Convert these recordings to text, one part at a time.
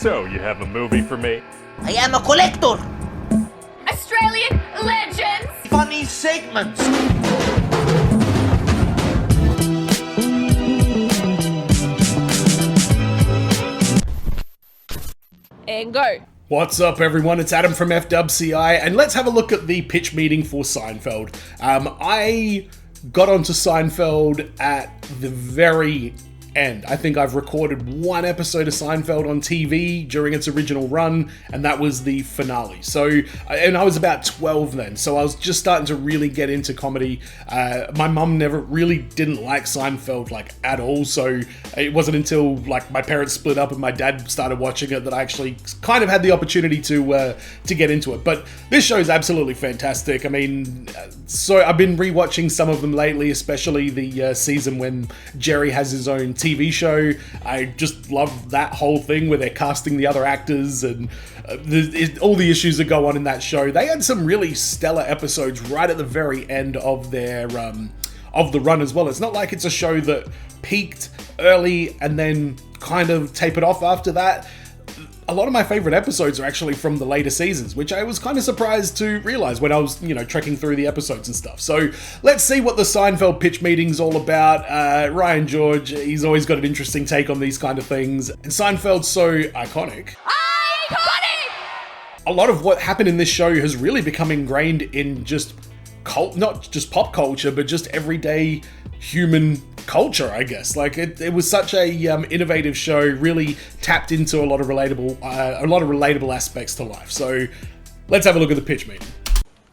So, you have a movie for me? I am a collector. Australian legends. Funny segments. And go. What's up, everyone? It's Adam from FWCI, and let's have a look at the pitch meeting for Seinfeld. I got onto Seinfeld at the very end. I think I've recorded one episode of Seinfeld on TV during its original run, and that was the finale. And I was about 12 then, so I was just starting to really get into comedy. My mum never really didn't like Seinfeld at all, so it wasn't until my parents split up and my dad started watching it that I actually kind of had the opportunity to get into it. But this show is absolutely fantastic. I mean, so I've been rewatching some of them lately, especially the season when Jerry has his own TV show. I just love that whole thing where they're casting the other actors and all the issues that go on in that show. They had some really stellar episodes right at the very end of their of the run as well. It's not like it's a show that peaked early and then kind of tapered off after that. A lot of my favorite episodes are actually from the later seasons, which I was kind of surprised to realize when I was, trekking through the episodes and stuff. So let's see what the Seinfeld pitch meeting's all about. Ryan George, he's always got an interesting take on these kind of things. And Seinfeld's so iconic. A lot of what happened in this show has really become ingrained in just not just pop culture, but just everyday human culture, I guess. It was such a innovative show, really tapped into a lot of relatable aspects to life. So let's have a look at the pitch meeting.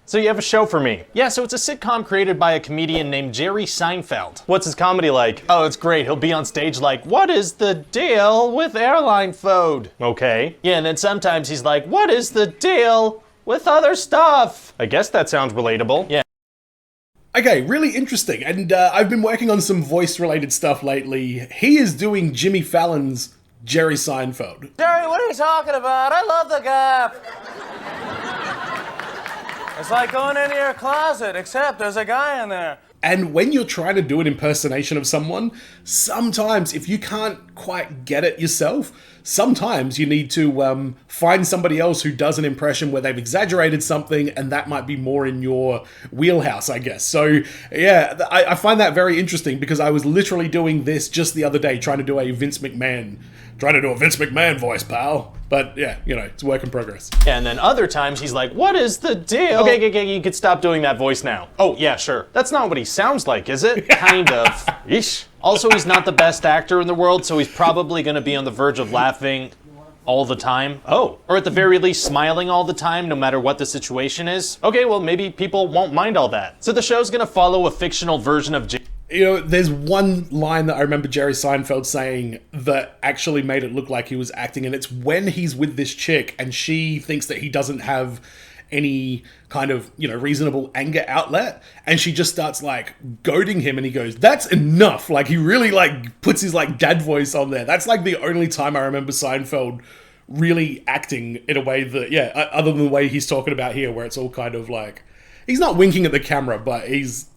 So you have a show for me. Yeah, so it's a sitcom created by a comedian named Jerry Seinfeld. What's his comedy like? Oh, it's great. He'll be on stage like, what is the deal with airline food? Okay. Yeah, and then sometimes he's like, what is the deal with other stuff? I guess that sounds relatable. Yeah. Okay, really interesting. And I've been working on some voice-related stuff lately. He is doing Jimmy Fallon's Jerry Seinfeld. Jerry, what are you talking about? I love the Gap. It's like going into your closet, except there's a guy in there. And when you're trying to do an impersonation of someone, sometimes if you can't quite get it yourself, sometimes you need to find somebody else who does an impression where they've exaggerated something, and that might be more in your wheelhouse, I guess. So yeah, I find that very interesting because I was literally doing this just the other day, trying to do a Vince McMahon voice, pal. But yeah, it's a work in progress. Yeah, and then other times he's like, what is the deal? Okay, you could stop doing that voice now. Oh, yeah, sure. That's not what he sounds like, is it? Kind of. Eesh. Also, he's not the best actor in the world, so he's probably going to be on the verge of laughing all the time. Oh, or at the very least smiling all the time, no matter what the situation is. Okay, well, maybe people won't mind all that. So the show's going to follow a fictional version of there's one line that I remember Jerry Seinfeld saying that actually made it look like he was acting, and it's when he's with this chick and she thinks that he doesn't have any kind of, reasonable anger outlet, and she just starts goading him, and he goes, that's enough. He really puts his dad voice on there. That's the only time I remember Seinfeld really acting in a way that, other than the way he's talking about here, where it's all kind of he's not winking at the camera, but he's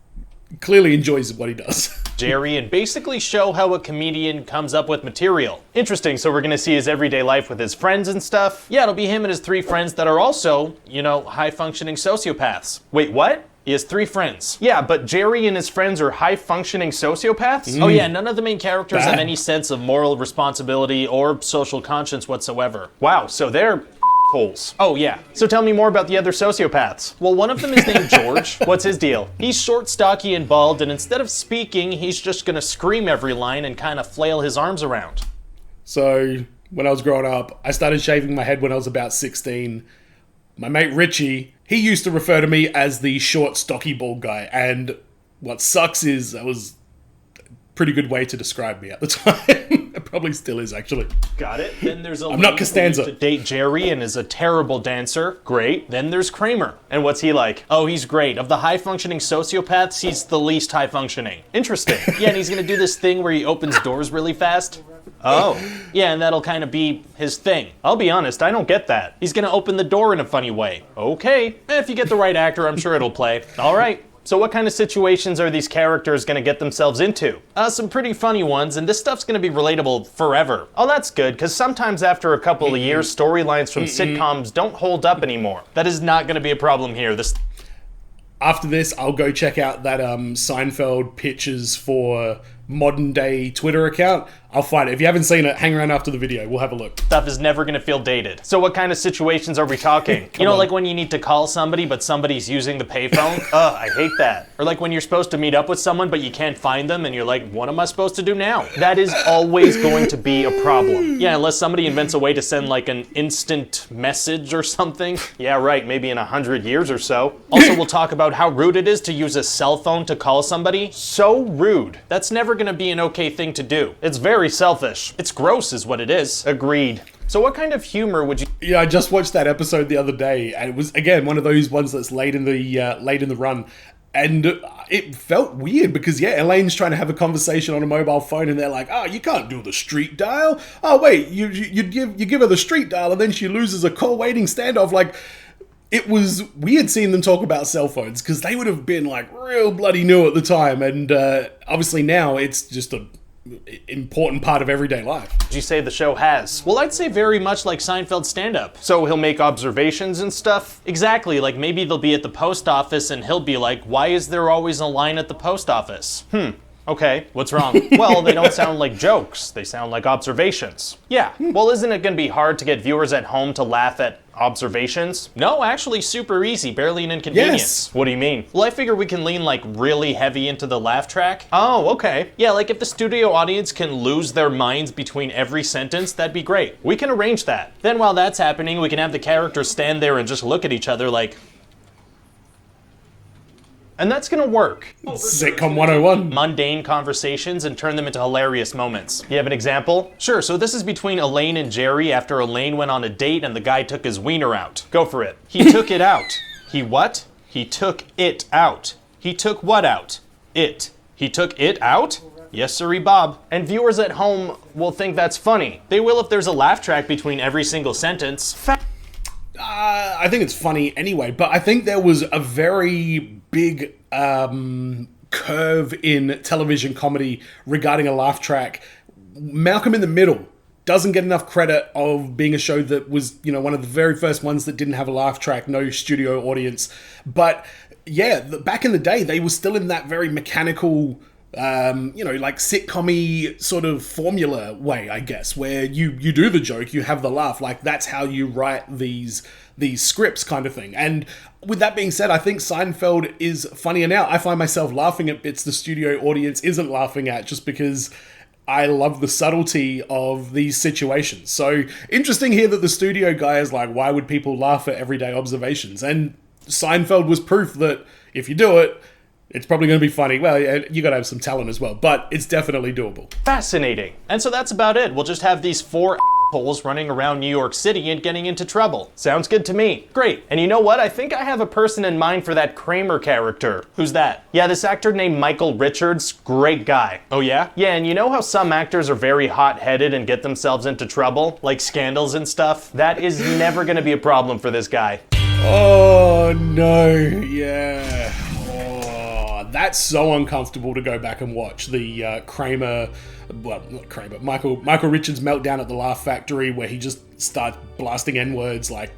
clearly enjoys what he does. Jerry, and basically show how a comedian comes up with material. Interesting, so we're gonna see his everyday life with his friends and stuff? Yeah, it'll be him and his 3 friends that are also, high-functioning sociopaths. Wait, what? He has 3 friends. Yeah, but Jerry and his friends are high-functioning sociopaths? Oh yeah, none of the main characters have any sense of moral responsibility or social conscience whatsoever. Wow, so they're holes. Oh yeah. So tell me more about the other sociopaths. Well, one of them is named George. What's his deal? He's short, stocky, and bald, and instead of speaking, he's just gonna scream every line and kind of flail his arms around. So, when I was growing up, I started shaving my head when I was about 16. My mate Richie, he used to refer to me as the short, stocky, bald guy, and what sucks is that was a pretty good way to describe me at the time. It probably still is, actually. Got it. Then there's a I'm not Costanza. To date Jerry and is a terrible dancer. Great. Then there's Kramer. And what's he like? Oh, he's great. Of the high-functioning sociopaths, he's the least high-functioning. Interesting. Yeah, and he's gonna do this thing where he opens doors really fast. Oh. Yeah, and that'll kind of be his thing. I'll be honest, I don't get that. He's gonna open the door in a funny way. Okay. If you get the right actor, I'm sure it'll play. All right. So what kind of situations are these characters gonna get themselves into? Some pretty funny ones, and this stuff's gonna be relatable forever. Oh, that's good, because sometimes after a couple of years, storylines from sitcoms don't hold up anymore. That is not gonna be a problem here. After this, I'll go check out that Seinfeld pitches for modern day Twitter account. I'll find it. If you haven't seen it, hang around after the video. We'll have a look. Stuff is never gonna feel dated. So what kind of situations are we talking? You know, on. like when you need to call somebody, but somebody's using the payphone? Ugh, I hate that. Or like when you're supposed to meet up with someone, but you can't find them, and you're like, what am I supposed to do now? That is always going to be a problem. Yeah, unless somebody invents a way to send like an instant message or something. Yeah, right, maybe in 100 years or so. Also, we'll talk about how rude it is to use a cell phone to call somebody. So rude. That's never gonna be an okay thing to do. It's very selfish. It's gross is what it is. Agreed. So what kind of humor would you... Yeah, I just watched that episode the other day, and it was, again, one of those ones that's late in the run. And it felt weird because, yeah, Elaine's trying to have a conversation on a mobile phone, and they're like, oh, you can't do the street dial. Oh, wait, you give her the street dial, and then she loses a call waiting standoff. Like, it was weird seeing them talk about cell phones because they would have been, like, real bloody new at the time. And obviously now it's just a important part of everyday life. Would you say the show has? Well, I'd say very much like Seinfeld stand-up. So he'll make observations and stuff? Exactly, like maybe they'll be at the post office and he'll be like, why is there always a line at the post office? Okay, what's wrong? Well, they don't sound like jokes. They sound like observations. Yeah, well, isn't it gonna be hard to get viewers at home to laugh at observations? No, actually super easy, barely an inconvenience. Yes. What do you mean? Well, I figure we can lean like really heavy into the laugh track. Oh, okay. Yeah, like if the studio audience can lose their minds between every sentence, that'd be great. We can arrange that. Then while that's happening, we can have the characters stand there and just look at each other like, and that's gonna work. Sitcom 101. Mundane conversations and turn them into hilarious moments. You have an example? Sure, so this is between Elaine and Jerry after Elaine went on a date and the guy took his wiener out. Go for it. He took it out. He what? He took it out. He took what out? It. He took it out? Yes, sirree, Bob. And viewers at home will think that's funny. They will if there's a laugh track between every single sentence. I think it's funny anyway, but I think there was a very big curve in television comedy regarding a laugh track. Malcolm in the Middle doesn't get enough credit of being a show that was, you know, one of the very first ones that didn't have a laugh track, no studio audience. But yeah, back in the day, they were still in that very mechanical, you know, like sitcom-y sort of formula way, I guess, where you do the joke, you have the laugh, like that's how you write these scripts kind of thing. And with that being said, I think Seinfeld is funnier now. I find myself laughing at bits the studio audience isn't laughing at just because I love the subtlety of these situations. So interesting here that the studio guy is like, why would people laugh at everyday observations? And Seinfeld was proof that if you do it, it's probably going to be funny. Well, you got to have some talent as well, but it's definitely doable. Fascinating. And so that's about it. We'll just have these four assholes running around New York City and getting into trouble. Sounds good to me. Great. And you know what? I think I have a person in mind for that Kramer character. Who's that? Yeah, this actor named Michael Richards. Great guy. Oh yeah? Yeah, and you know how some actors are very hot-headed and get themselves into trouble? Like scandals and stuff? That is never going to be a problem for this guy. Oh, no. Yeah. That's so uncomfortable to go back and watch. The Michael Richards meltdown at the Laugh Factory where he just starts blasting N-words like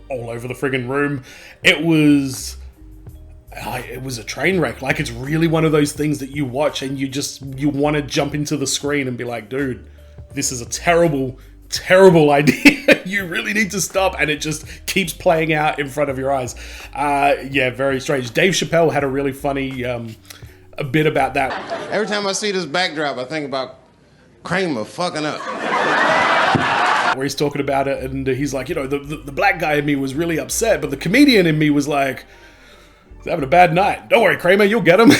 all over the friggin' room. It was a train wreck. Like, it's really one of those things that you watch and you want to jump into the screen and be like, dude, this is a terrible idea. You really need to stop, and it just keeps playing out in front of your eyes. Yeah, very strange. Dave Chappelle had a really funny a bit about that. Every time I see this backdrop, I think about Kramer fucking up. Where he's talking about it, and he's like, you know, the black guy in me was really upset, but the comedian in me was like, he's having a bad night. Don't worry, Kramer, you'll get him.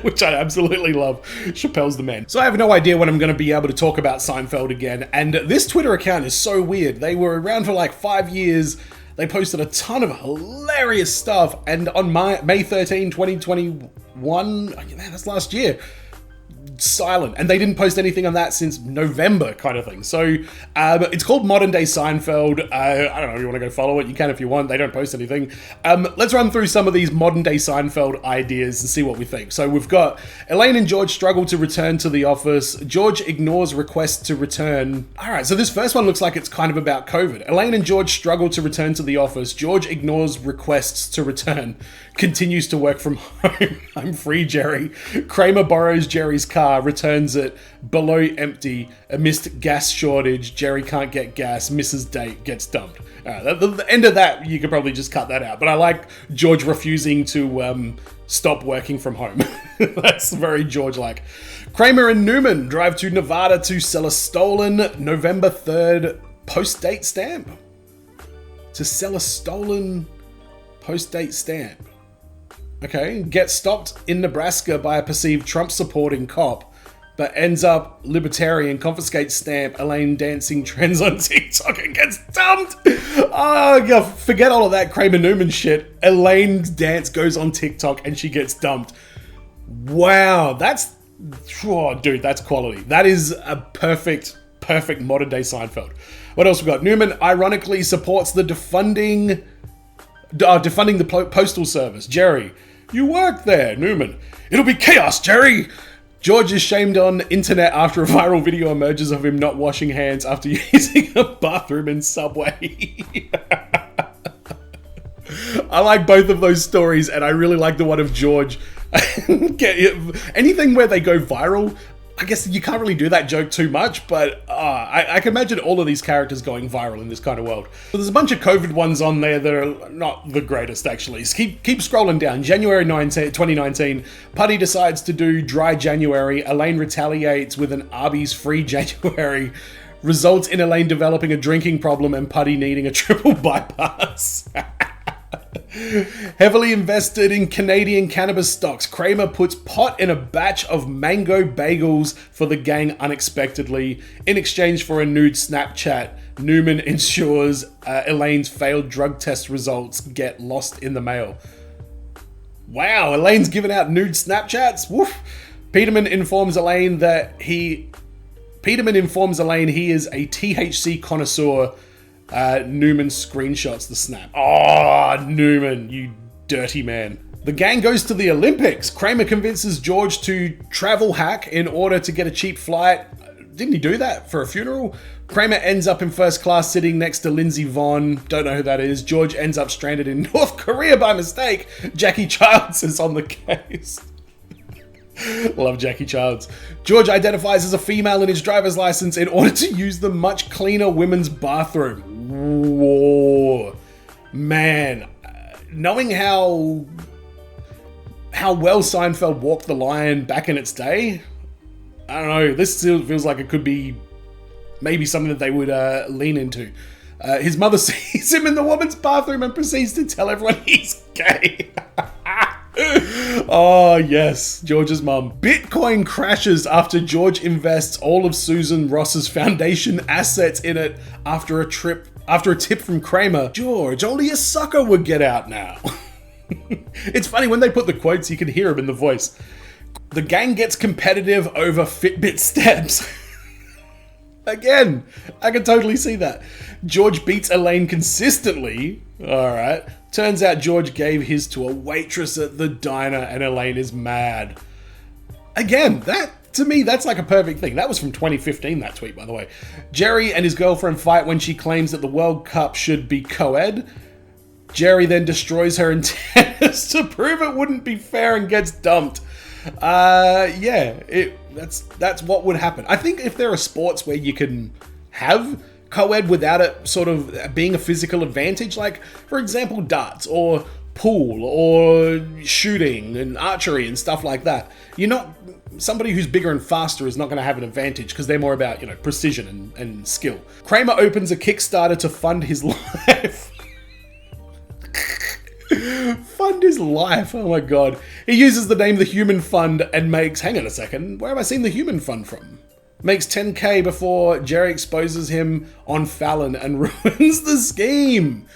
Which I absolutely love. Chappelle's the man. So I have no idea when I'm going to be able to talk about Seinfeld again. And this Twitter account is so weird. They were around for like 5 years. They posted a ton of hilarious stuff. And on May 13, 2021, man, that's last year, silent, and they didn't post anything on that since November, kind of thing. So it's called Modern Day Seinfeld. I don't know if you want to go follow it. You can if you want. They don't post anything. Let's run through some of these Modern Day Seinfeld ideas and see what we think. So we've got Elaine and George struggle to return to the office. George ignores requests to return. All right, so this first one looks like it's kind of about COVID. Elaine and George struggle to return to the office. George ignores requests to return. Continues to work from home. I'm free, Jerry. Kramer borrows Jerry's car, returns it below empty. Amidst gas shortage, Jerry can't get gas, misses date, gets dumped. The end of that, you could probably just cut that out. But I like George refusing to stop working from home. That's very George-like. Kramer and Newman drive to Nevada to sell a stolen November 3rd post-date stamp. To sell a stolen post-date stamp. Okay, gets stopped in Nebraska by a perceived Trump-supporting cop, but ends up libertarian, confiscates stamp, Elaine dancing trends on TikTok and gets dumped. Oh, yeah, forget all of that Kramer Newman shit. Elaine's dance goes on TikTok and she gets dumped. Wow, that's, oh, dude, that's quality. That is a perfect modern day Seinfeld. What else we got? Newman ironically supports the defunding the postal service. Jerry, you work there. Newman, it'll be chaos, Jerry. George is shamed on internet after a viral video emerges of him not washing hands after using a bathroom in Subway. I like both of those stories, and I really like the one of George. Anything where they go viral, I guess you can't really do that joke too much, but I can imagine all of these characters going viral in this kind of world. So there's a bunch of COVID ones on there that are not the greatest, actually. So keep scrolling down. January 2019, Putty decides to do dry January. Elaine retaliates with an Arby's free January. Results in Elaine developing a drinking problem and Putty needing a triple bypass. Heavily invested in Canadian cannabis stocks, Kramer puts pot in a batch of mango bagels for the gang unexpectedly. In exchange for a nude Snapchat, Newman ensures Elaine's failed drug test results get lost in the mail. Wow, Elaine's giving out nude Snapchats? Woof. Peterman informs Elaine he is a THC connoisseur. Newman screenshots the snap. Oh, Newman, you dirty man. The gang goes to the Olympics. Kramer convinces George to travel hack in order to get a cheap flight. Didn't he do that for a funeral? Kramer ends up in first class sitting next to Lindsey Vonn. Don't know who that is. George ends up stranded in North Korea by mistake. Jackie Childs is on the case. Love Jackie Childs. George identifies as a female in his driver's license in order to use the much cleaner women's bathroom. Whoa. Man, knowing how well Seinfeld walked the line back in its day, I don't know, this still feels like it could be maybe something that they would lean into. His mother sees him in the woman's bathroom and proceeds to tell everyone he's gay. Oh yes, George's mum. Bitcoin crashes after George invests all of Susan Ross's foundation assets in it after a tip from Kramer. George, only a sucker would get out now. It's funny when they put the quotes, you can hear him in the voice. The gang gets competitive over Fitbit steps. Again, I can totally see that. George beats Elaine consistently. Alright. Turns out George gave his to a waitress at the diner and Elaine is mad. Again, that, to me, that's like a perfect thing. That was from 2015, that tweet, by the way. Jerry and his girlfriend fight when she claims that the World Cup should be co-ed. Jerry then destroys her antennas to prove it wouldn't be fair and gets dumped. That's what would happen. I think if there are sports where you can have co-ed without it sort of being a physical advantage, like for example darts or pool or shooting and archery and stuff like that, somebody who's bigger and faster is not going to have an advantage because they're more about, precision and skill. Kramer opens a Kickstarter to fund his life. Fund his life, oh my god. He uses the name The Human Fund and makes, hang on a second, where have I seen The Human Fund from? Makes $10K before Jerry exposes him on Fallon and ruins the scheme.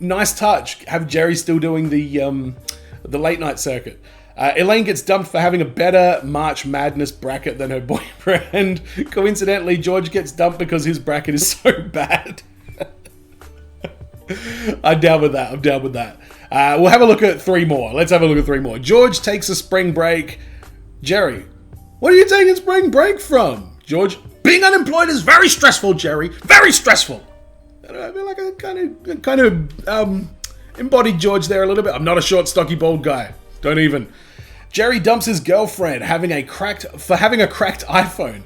Nice touch. Have Jerry still doing the late night circuit. Elaine gets dumped for having a better March Madness bracket than her boyfriend. Coincidentally, George gets dumped because his bracket is so bad. I'm down with that. We'll have a look at 3 more. Let's have a look at 3 more. George takes a spring break. Jerry, what are you taking spring break from? George, being unemployed is very stressful, Jerry. Very stressful. I feel like I kind of embodied George there a little bit. I'm not a short, stocky, bald guy. Don't even. Jerry dumps his girlfriend for having a cracked iPhone.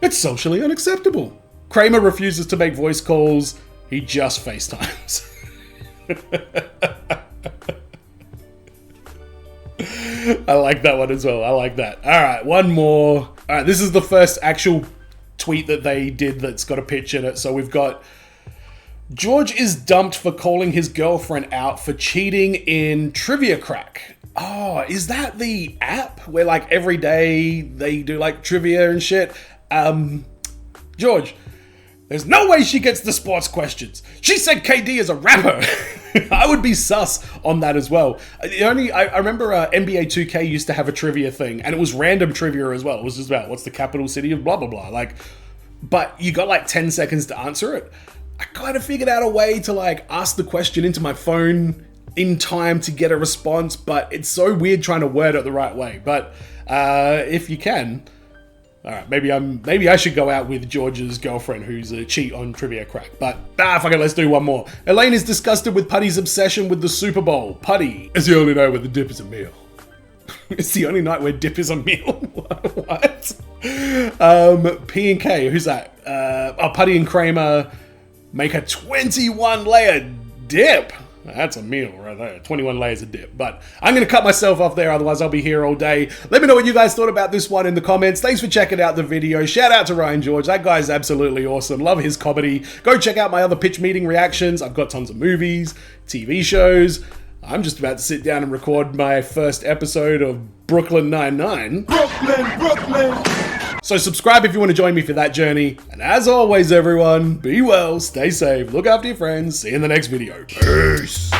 It's socially unacceptable. Kramer refuses to make voice calls. He just FaceTimes. I like that one as well. I like that. All right, one more. All right, this is the first actual tweet that they did that's got a pitch in it. So we've got George is dumped for calling his girlfriend out for cheating in Trivia Crack. Oh, is that the app where like every day they do like trivia and shit? George, there's no way she gets the sports questions. She said KD is a rapper. I would be sus on that as well. I remember NBA 2K used to have a trivia thing, and it was random trivia as well. It was just about what's the capital city of blah blah blah. Like, but you got like 10 seconds to answer it. I kind of figured out a way to like ask the question into my phone in time to get a response, but it's so weird trying to word it the right way. But if you can. All right, maybe I should go out with George's girlfriend who's a cheat on Trivia Crack. But fuck it, let's do one more. Elaine is disgusted with Putty's obsession with the Super Bowl. Putty is the only night where the dip is a meal. It's the only night where dip is a meal. What? P and K, who's that? Putty and Kramer make a 21-layer dip. That's a meal right there. 21 layers of dip. But I'm going to cut myself off there, otherwise I'll be here all day. Let me know what you guys thought about this one in the comments. Thanks for checking out the video. Shout out to Ryan George. That guy's absolutely awesome. Love his comedy. Go check out my other pitch meeting reactions. I've got tons of movies, TV shows. I'm just about to sit down and record my first episode of Brooklyn Nine-Nine. Brooklyn! So subscribe if you want to join me for that journey. And as always, everyone, be well, stay safe, look after your friends. See you in the next video. Peace!